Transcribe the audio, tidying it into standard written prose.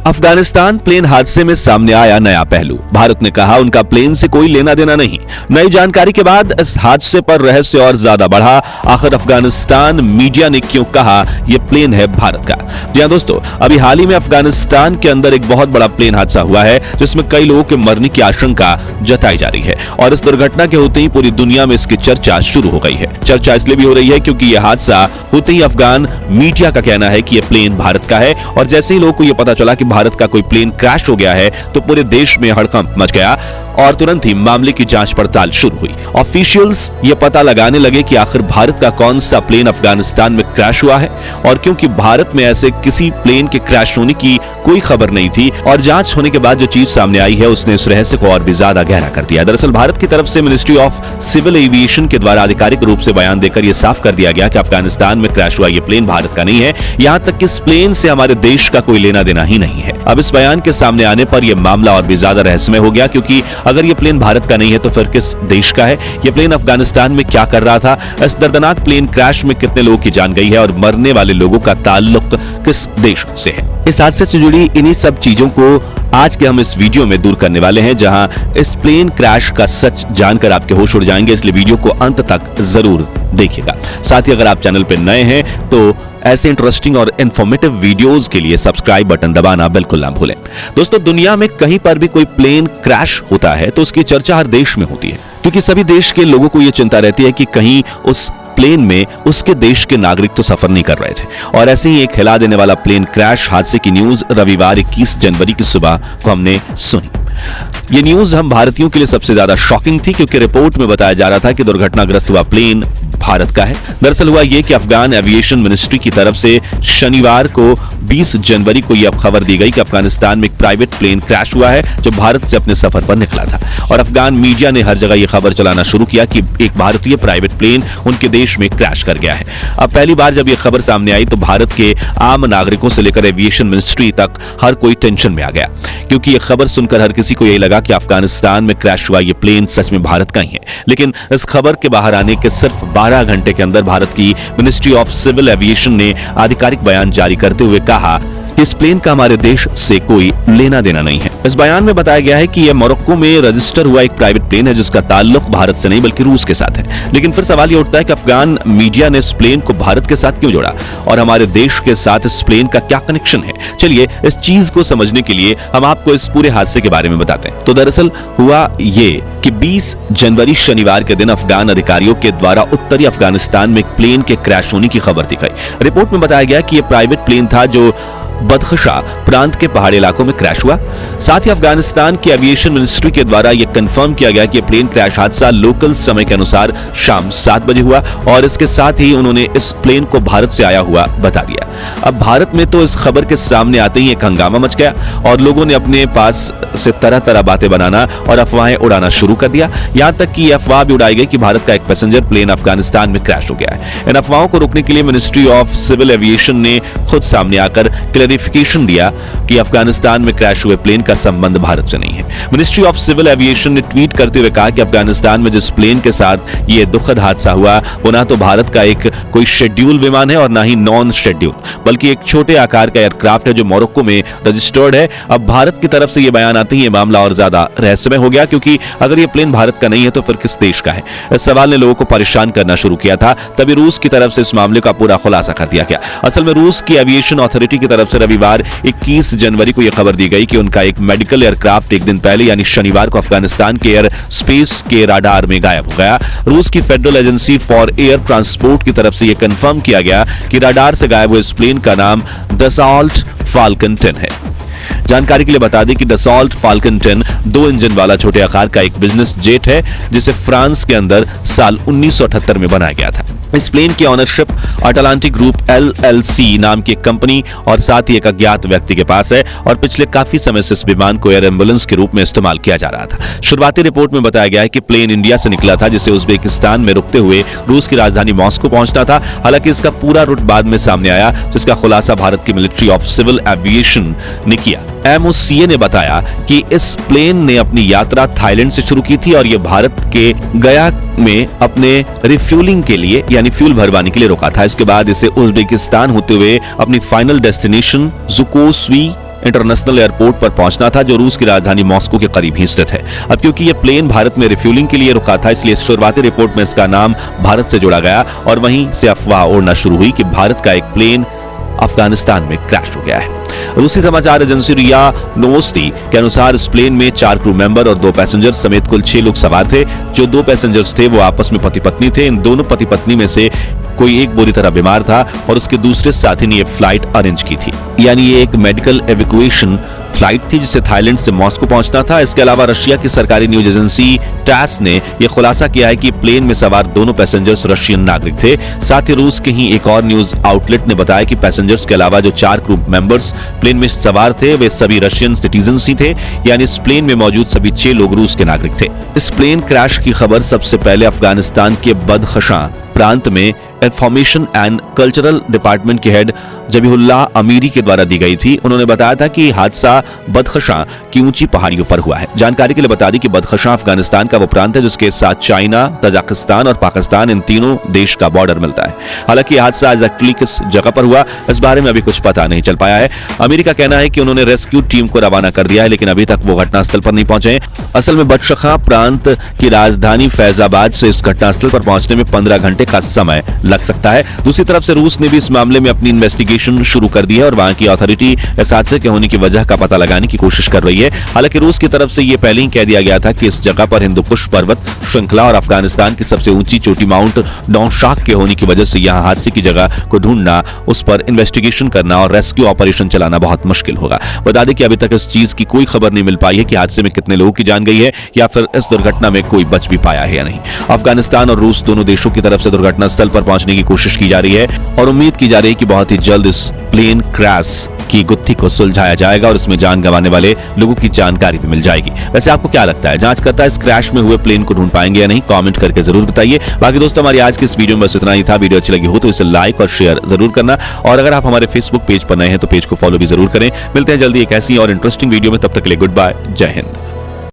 Afghanistan plane हादसे में सामने आया नया पहलू। भारत ने कहा उनका प्लेन से कोई लेना देना नहीं। नई जानकारी के बाद इस हादसे पर रहस्य और ज्यादा बढ़ा। आखिर अफगानिस्तान मीडिया ने क्यों कहा यह प्लेन है भारत का? जी हां दोस्तों, अभी हाल ही में अफगानिस्तान के अंदर एक बहुत बड़ा प्लेन हादसा हुआ है जिसमें कई लोगों के मरने की आशंका जताई जा रही है और इस दुर्घटना के होते ही पूरी दुनिया में इसकी चर्चा शुरू हो गई है। चर्चा इसलिए भी हो रही है क्योंकि यह हादसा होते ही अफगान मीडिया का कहना है कि यह प्लेन भारत का है और जैसे ही लोगों को यह पता चला कि भारत का कोई प्लेन क्रैश हो गया है तो पूरे देश में हड़कंप मच गया और तुरंत ही मामले की जांच पड़ताल शुरू हुई। ऑफिशियल्स ये पता लगाने लगे कि आखिर भारत का कौन सा प्लेन अफगानिस्तान में क्रैश हुआ है और क्योंकि भारत में ऐसे किसी प्लेन के क्रैश होने की कोई खबर नहीं थी और जांच होने के बाद जो चीज सामने आई है उसने इस रहस्य को और भी ज्यादा गहरा कर दिया। दरअसल भारत की तरफ से मिनिस्ट्री ऑफ सिविल एविएशन के द्वारा आधिकारिक रूप से बयान देकर यह साफ कर दिया गया कि अफगानिस्तान में क्रैश हुआ यह प्लेन भारत का नहीं है, यहां तक कि इस प्लेन से हमारे देश का कोई लेना देना ही नहीं है। अब इस बयान के सामने आने पर यह मामला और भी ज्यादा रहस्यमय हो गया क्योंकि अगर यह प्लेन भारत का नहीं है तो फिर किस देश का है? यह प्लेन अफगानिस्तान में क्या कर रहा था? इस दर्दनाक प्लेन क्रैश में कितने लोगों की जान गई है और मरने वाले लोगों का ताल्लुक किस देश से है? इस हादसे से जुड़ी इन्हीं सब चीजों को आज के हम इस वीडियो में दूर करने वाले हैं, जहां इस प्लेन क्रैश का सच जानकर आपके होश उड़ जाएंगे, इसलिए वीडियो को अंत तक जरूर देखिएगा। साथ ही अगर आप चैनल पर नए हैं तो ऐसे इंटरेस्टिंग और इंफॉर्मेटिव वीडियोस के लिए सब्सक्राइब बटन दबाना बिल्कुल ना भूलें। दोस्तों, दुनिया में कहीं पर भी कोई प्लेन क्रैश होता है तो उसकी चर्चा हर देश में होती है क्योंकि सभी देश के लोगों को यह चिंता रहती है कि कहीं उस प्लेन में उसके देश के नागरिक तो सफर नहीं कर रहे थे। और ऐसे ही एक हिला देने वाला प्लेन क्रैश हादसे की न्यूज रविवार 21 जनवरी की सुबह को हमने सुनी। ये न्यूज हम भारतीयों के लिए सबसे ज्यादा शॉकिंग थी क्योंकि रिपोर्ट में बताया जा रहा था कि दुर्घटनाग्रस्त हुआ प्लेन भारत का है। दरअसल हुआ यह कि अफगान एविएशन मिनिस्ट्री की तरफ से शनिवार को 20 जनवरी को यह खबर दी गई कि अफगानिस्तान में एक प्राइवेट प्लेन क्रैश हुआ है जो भारत से अपने सफर पर निकला था और अफगान मीडिया ने हर जगह यह खबर चलाना शुरू किया कि एक भारतीय प्राइवेट प्लेन उनके देश में क्रैश कर गया है। अब पहली बार जब यह खबर सामने आई तो भारत के आम नागरिकों से लेकर एविएशन मिनिस्ट्री तक हर कोई टेंशन में आ गया क्योंकि यह खबर सुनकर हर किसी को यही लगा कि अफगानिस्तान में क्रैश हुआ यह प्लेन सच में भारत का ही है। लेकिन इस खबर के बाहर आने के सिर्फ 12 घंटे के अंदर भारत की मिनिस्ट्री ऑफ सिविल एविएशन ने आधिकारिक बयान जारी करते हुए कहा इस प्लेन का हमारे देश से कोई लेना देना नहीं है। इस बयान में बताया गया है कि यह मोरक्को में रजिस्टर हुआ एक प्राइवेट प्लेन है जिसका ताल्लुक भारत से नहीं बल्कि रूस के साथ है। लेकिन फिर सवाल यह उठता है कि अफगान मीडिया ने इस प्लेन को भारत के साथ क्यों जोड़ा और हमारे देश के साथ इस प्लेन का क्या कनेक्शन है? चलिए इस चीज को समझने के लिए हम आपको इस पूरे हादसे के बारे में बताते हैं। तो दरअसल हुआ ये कि 20 जनवरी शनिवार के दिन अफगान अधिकारियों के द्वारा उत्तरी अफगानिस्तान में एक प्लेन के क्रैश होने की खबर दी गई। रिपोर्ट में बताया गया कि यह प्राइवेट प्लेन था जो बदखशा प्रांत के पहाड़ी इलाकों में क्रैश हुआ। साथ ही अफगानिस्तान की एविएशन मिनिस्ट्री के द्वारा यह कंफर्म किया गया कि प्लेन क्रैश हादसा लोकल समय के अनुसार शाम 7 बजे हुआ और इसके साथ ही उन्होंने इस प्लेन को भारत से आया हुआ बता दिया। अब भारत में तो इस खबर के सामने आते ही एक हंगामा मच गया और लोगों ने अपने पास से तरह तरह बातें बनाना और अफवाहें उड़ाना शुरू कर दिया। यहां तक कि यह अफवाह भी उड़ाई गई कि भारत का एक पैसेंजर प्लेन अफगानिस्तान में क्रैश हो गया है। इन अफवाहों को रोकने के लिए मिनिस्ट्री ऑफ सिविल एविएशन ने खुद सामने आकर क्लैरिफिकेशन दिया कि अफगानिस्तान में क्रैश हुए प्लेन का संबंध भारत से नहीं है। मिनिस्ट्री ऑफ सिविल एविएशन ने ट्वीट करते हुए कहा कि अफगानिस्तान में जिस प्लेन के साथ यह दुखद हादसा हुआ वो ना तो भारत का एक कोई शेड्यूल विमान है और ना ही नॉन शेड्यूल बल्कि एक छोटे आकार का एयरक्राफ्ट है जो मोरक्को में रजिस्टर्ड है। अब भारत की तरफ से यह बयान आते ही यह मामला और ज्यादा रहस्यमय हो गया क्योंकि अगर यह प्लेन भारत का नहीं है तो फिर किस देश का है? इस सवाल ने लोगों को परेशान करना शुरू किया था। तभी रूस की तरफ से इस मामले का पूरा खुलासा कर दिया गया। असल में रूस की एविएशन अथॉरिटी की तरफ से रविवार 21 जनवरी को यह खबर दी गई कि उनका एक मेडिकल एयरक्राफ्ट एक दिन पहले यानी शनिवार को अफगानिस्तान के एयर स्पेस के राडार में गायब हो गया। रूस की federal agency for air transport की तरफ से यह कंफर्म किया गया कि राडार से गायब हुए इस प्लेन का नाम दसॉल्ट फाल्कन 10 है। जानकारी के लिए बता दें कि दसॉल्ट फाल्कन 10 2 इंजन वाला छोटे आकार का एक बिजनेस जेट है जिसे फ्रांस के अंदर साल 1978 में बनाया गया था। इस प्लेन की ऑनरशिप अटलांटिक ग्रुप LLC नाम की एक कंपनी और साथ ही एक अज्ञात व्यक्ति के पास है और पिछले काफी समय से इस विमान को एयर एम्बुलेंस के रूप में इस्तेमाल किया जा रहा था। शुरुआती रिपोर्ट में बताया गया है कि प्लेन इंडिया से निकला था जिसे उज्बेकिस्तान में रुकते हुए रूस की राजधानी मॉस्को पहुंचना था। हालांकि इसका पूरा रूट बाद में सामने आया जिसका खुलासा भारत की मिलिट्री ऑफ सिविल एविएशन ने किया। MOCA ने बताया कि इस प्लेन ने अपनी यात्रा थाईलैंड से शुरू की थी और यह भारत के गया में अपने रिफ्यूलिंग के लिए यानी फ्यूल भरवाने के लिए रुका था। इसके बाद इसे उज्बेकिस्तान होते हुए अपनी फाइनल डेस्टिनेशन ज़ुकोसवी इंटरनेशनल एयरपोर्ट पर पहुंचना था, जो रूस की राजधानी मॉस्को के करीब ही स्थित है। अब क्योंकि यह प्लेन भारत में रिफ्यूलिंग के लिए रुका था, इसलिए शुरुआती रिपोर्ट में इसका नाम भारत से जोड़ा गया और वहीं से अफवाह उड़ना शुरू हुई कि भारत का एक प्लेन अफगानिस्तान में क्रैश हो गया है। रूसी समाचार एजेंसी रिया नोवोस्टी के अनुसार इस प्लेन में 4 क्रू मेंबर और 2 पैसेंजर समेत कुल 6 लोग सवार थे। जो 2 पैसेंजर्स थे वो आपस में पति पत्नी थे। इन दोनों पति पत्नी में से कोई एक बुरी तरह बीमार था और उसके दूसरे साथी ने ये फ्लाइट अरेंज की थी, यानी ये एक मेडिकल एवैक्यूएशन फ्लाइट थी जिसे थाईलैंड से मॉस्को पहुंचना था। इसके अलावा रशिया की सरकारी न्यूज एजेंसी टैस ने यह खुलासा किया है कि प्लेन में सवार दोनों पैसेंजर्स रशियन नागरिक थे। साथ ही रूस के ही एक और न्यूज आउटलेट ने बताया कि पैसेंजर्स के अलावा जो 4 क्रू मेंबर्स प्लेन में सवार थे वे सभी रशियन सिटीजन्स ही थे, यानी इस प्लेन में मौजूद सभी 6 लोग रूस के नागरिक थे। इस प्लेन क्रैश की खबर सबसे पहले अफगानिस्तान के बदखशां प्रांत में इंफॉर्मेशन एंड कल्चरल डिपार्टमेंट के हेड जबीहुल्लाह अमीरी के द्वारा दी गई थी। उन्होंने बताया था कि हादसा बदखशां की ऊंची पहाड़ियों पर हुआ है। जानकारी के लिए बता दी कि बदखशां अफगानिस्तान का वो प्रांत है जिसके साथ चाइना, तजाकिस्तान और पाकिस्तान इन तीनों देश का बॉर्डर मिलता है। हालांकि हादसा एक्चुअली किस जगह पर हुआ इस बारे में अभी कुछ पता नहीं चल पाया है। अमीरी का कहना है कि उन्होंने रेस्क्यू टीम को रवाना कर दिया है, लेकिन अभी तक वो घटनास्थल पर नहीं पहुंचे। असल में बदखशां प्रांत की राजधानी फैजाबाद से इस घटनास्थल पर पहुंचने में 15 घंटे का समय लग सकता है। दूसरी तरफ से रूस ने भी इस मामले में अपनी इन्वेस्टिगेशन शुरू कर दी है और वहां की अथॉरिटी इस हादसे के होने की वजह का पता लगाने की कोशिश कर रही है। हालांकि रूस की तरफ से यह पहले ही कह दिया गया था कि इस जगह पर हिंदुकुश पर्वत श्रृंखला और अफगानिस्तान की सबसे ऊंची चोटी माउंट नौशाख के होने की वजह से यहां हादसे की जगह को ढूंढना, उस पर इन्वेस्टिगेशन करना और रेस्क्यू ऑपरेशन चलाना बहुत मुश्किल होगा। बता दें कि अभी तक इस चीज की कोई खबर नहीं मिल पाई है कि हादसे में कितने लोगों की जान गई है या फिर इस दुर्घटना में कोई बच भी पाया है या नहीं। अफगानिस्तान और रूस दोनों देशों की तरफ से दुर्घटना स्थल पर पहुंचने की कोशिश की जा रही है और उम्मीद की जा रही है कि बहुत ही जल्द इस प्लेन क्रैश की गुत्थी को सुलझाया जाएगा और इसमें जान गंवाने वाले लोगों की जानकारी भी मिल जाएगी। वैसे आपको क्या लगता है, जांचकर्ता इस क्रैश में हुए प्लेन को ढूंढ पाएंगे या नहीं? कमेंट करके जरूर बताइए। बाकी दोस्तों, हमारी आज की इस वीडियो में बस इतना ही था। वीडियो अच्छी लगी हो तो इसे लाइक और शेयर जरूर करना और अगर आप हमारे फेसबुक पेज पर नए हैं तो पेज को फॉलो भी जरूर करें। मिलते हैं जल्दी एक ऐसी और इंटरेस्टिंग वीडियो में, तब तक के लिए गुड बाय, जय हिंद।